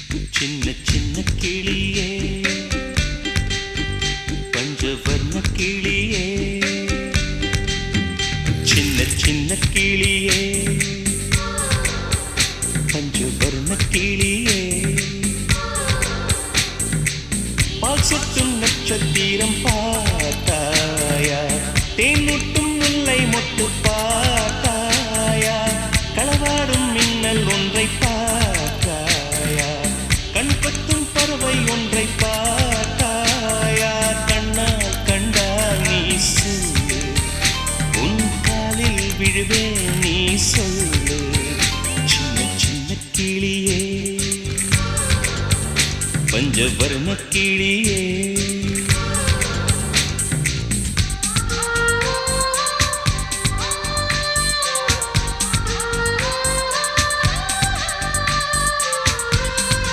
சின்ன சின்ன கிளியே பஞ்சவர்ண கிளியே சின்ன சின்ன கிளியே பஞ்சவர்ண கிளியே பால் சொட்டும் நட்சத்திரம் பார்த்தாயா தேன்முட்டும் முல்லை மொட்டு பார்த்தாயா களவாடும் மின்னல் ஒன்றை பார்த்தாயா கண் பத்தும் பறவை ஒன்றை பார்த்தாயா கண்ணால் கண்டால் நீ சொல்லு உன் காலில் விழுவேன் நீ சொல்லு சின்ன சின்ன கிளியே பஞ்சவர்ண கிளியே